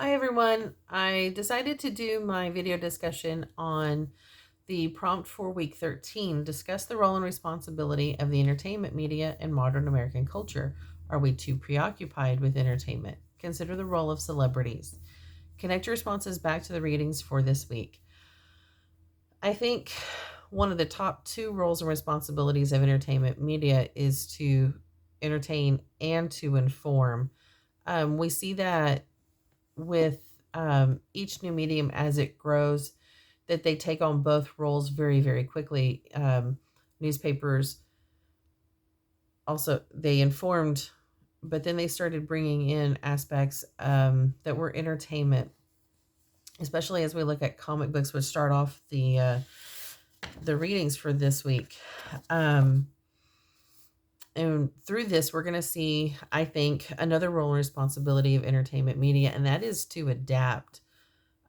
Hi everyone. I decided to do my video discussion on the prompt for week 13. Discuss the role and responsibility of the entertainment media in modern American culture. Are we too preoccupied with entertainment? Consider the role of celebrities. Connect your responses back to the readings for this week. I think one of the top two roles and responsibilities of entertainment media is to entertain and to inform. We see that with each new medium as it grows, that they take on both roles very, very quickly. Newspapers also, they informed, but then they started bringing in aspects that were entertainment, especially as we look at comic books, which start off the readings for this week. And through this, we're going to see, I think, another role and responsibility of entertainment media, and that is to adapt.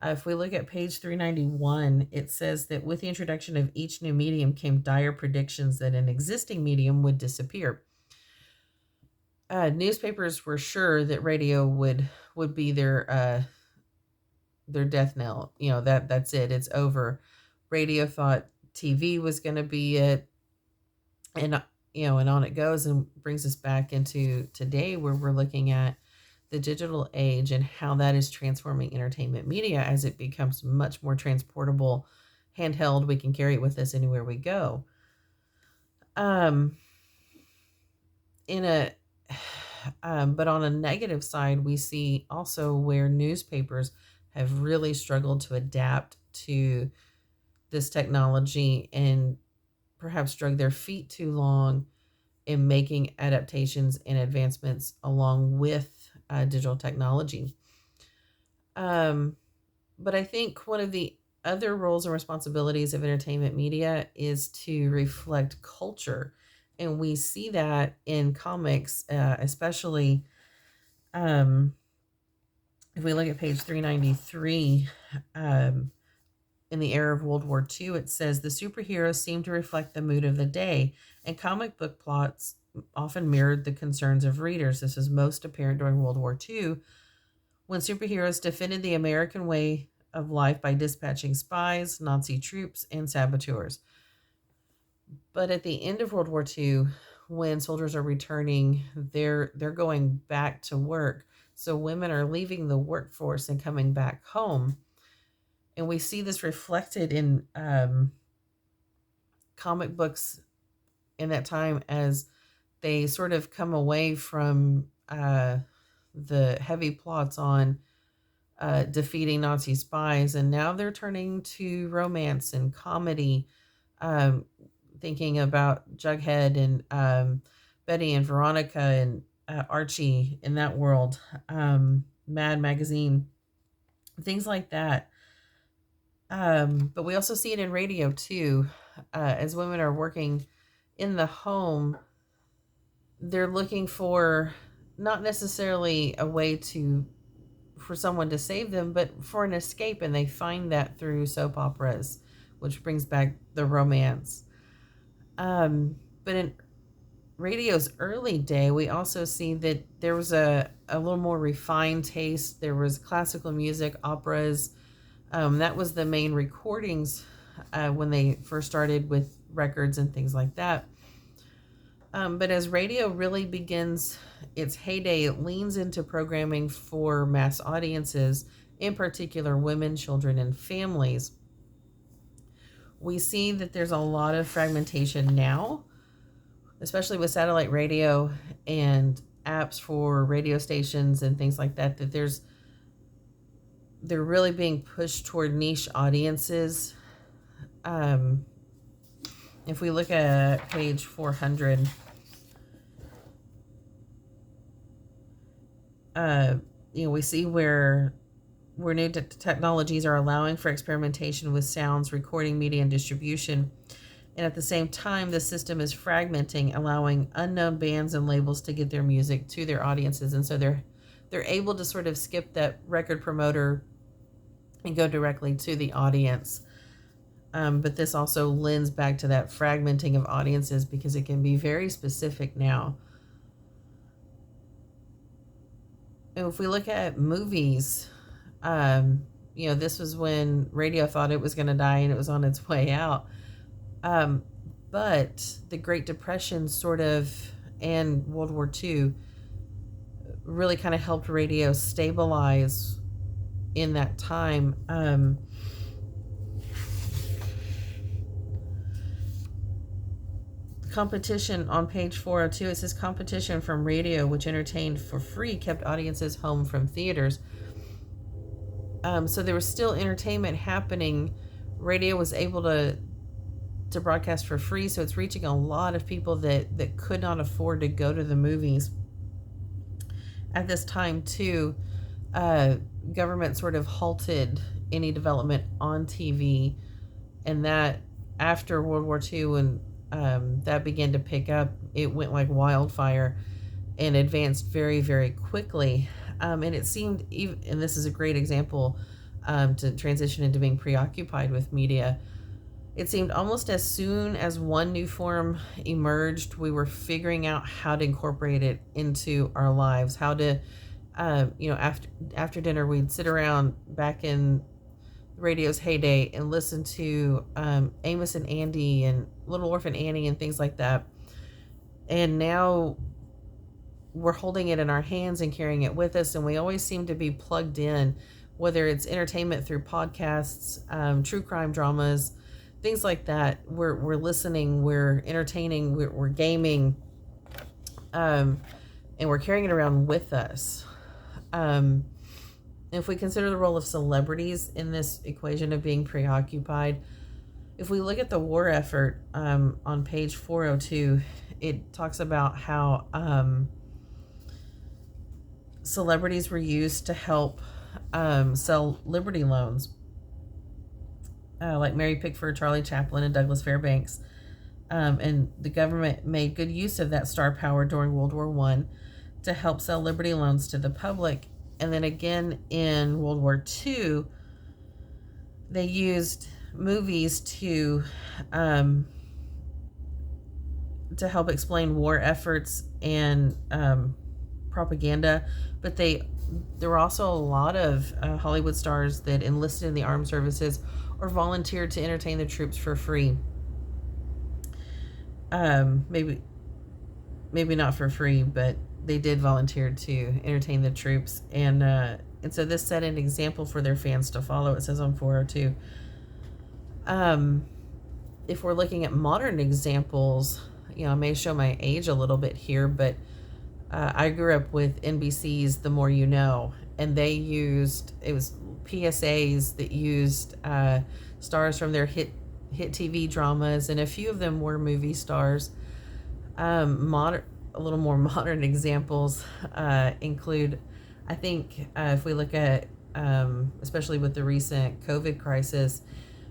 If we look at page 391, it says that with the introduction of each new medium came dire predictions that an existing medium would disappear. Newspapers were sure that radio would be their death knell. That's it. It's over. Radio thought TV was going to be it, and and on it goes, and brings us back into today, where we're looking at the digital age and how that is transforming entertainment media as it becomes much more transportable, handheld. We can carry it with us anywhere we go. Um, in a but on a negative side, we see also where newspapers have really struggled to adapt to this technology and perhaps drug their feet too long in making adaptations and advancements along with digital technology. Um, but I think one of the other roles and responsibilities of entertainment media is to reflect culture. And we see that in comics, especially um, if we look at page 393. In the era of World War II, it says the superheroes seem to reflect the mood of the day, and comic book plots often mirrored the concerns of readers. This is most apparent during World War II, when superheroes defended the American way of life by dispatching spies, Nazi troops, and saboteurs. But at the end of World War II, when soldiers are returning, they're going back to work. So women are leaving the workforce and coming back home. And we see this reflected in comic books in that time as they sort of come away from the heavy plots on defeating Nazi spies, and now they're turning to romance and comedy, um, thinking about Jughead and Betty and Veronica and Archie in that world, Mad Magazine, things like that. But we also see it in radio too. As women are working in the home, they're looking for not necessarily a way to for someone to save them, but for an escape, and they find that through soap operas, which brings back the romance. But in radio's early day, we also see that there was a little more refined taste. There was classical music, operas. That was the main recordings when they first started with records and things like that. But as radio really begins its heyday, it leans into programming for mass audiences, in particular women, children, and families. We see that there's a lot of fragmentation now, especially with satellite radio and apps for radio stations and things like that, that they're really being pushed toward niche audiences. Um, if we look at page 400, we see where new technologies are allowing for experimentation with sounds, recording, media, and distribution. And at the same time, the system is fragmenting, allowing unknown bands and labels to get their music to their audiences. And so they're able to sort of skip that record promoter and go directly to the audience. But this also lends back to that fragmenting of audiences because it can be very specific now. And if we look at movies, This was when radio thought it was going to die and it was on its way out. Um, but the Great Depression sort of and World War II really kind of helped radio stabilize in that time. Competition on page 402, it says competition from radio, which entertained for free, kept audiences home from theaters. So there was still entertainment happening. Radio was able to broadcast for free, so it's reaching a lot of people that could not afford to go to the movies at this time too. Government sort of halted any development on TV, and that after World War II, when that began to pick up, it went like wildfire and advanced very, very quickly. And it seemed, even, and this is a great example to transition into being preoccupied with media. It seemed almost as soon as one new form emerged, we were figuring out how to incorporate it into our lives. How to, after dinner, we'd sit around back in radio's heyday and listen to Amos and Andy and Little Orphan Annie and things like that. And now we're holding it in our hands and carrying it with us, and we always seem to be plugged in, whether it's entertainment through podcasts, true crime dramas, things like that. We're listening, we're entertaining, we're gaming, and we're carrying it around with us. If we consider the role of celebrities in this equation of being preoccupied, if we look at the war effort on page 402, it talks about how celebrities were used to help sell Liberty loans, like Mary Pickford, Charlie Chaplin, and Douglas Fairbanks. And the government made good use of that star power during World War I to help sell Liberty loans to the public. And then again in World War II, they used movies to help explain war efforts and propaganda. But there were also a lot of Hollywood stars that enlisted in the armed services or volunteered to entertain the troops for free. Maybe not for free, but they did volunteer to entertain the troops, and so this set an example for their fans to follow. It says on 402. If we're looking at modern examples, I may show my age a little bit here, but I grew up with NBC's The More You Know, and it was PSAs that used stars from their hit TV dramas, and a few of them were movie stars. A little more modern examples include, I think, if we look at, especially with the recent COVID crisis,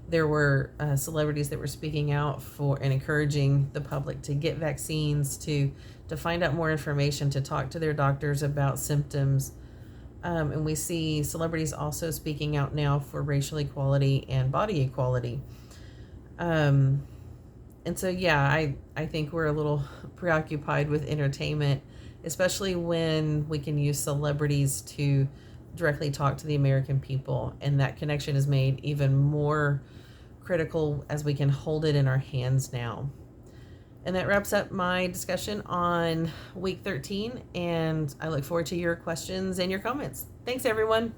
there were celebrities that were speaking out for and encouraging the public to get vaccines, to find out more information, to talk to their doctors about symptoms. And we see celebrities also speaking out now for racial equality and body equality. And so, I think we're a little preoccupied with entertainment, especially when we can use celebrities to directly talk to the American people. And that connection is made even more critical as we can hold it in our hands now. And that wraps up my discussion on week 13. And I look forward to your questions and your comments. Thanks, everyone.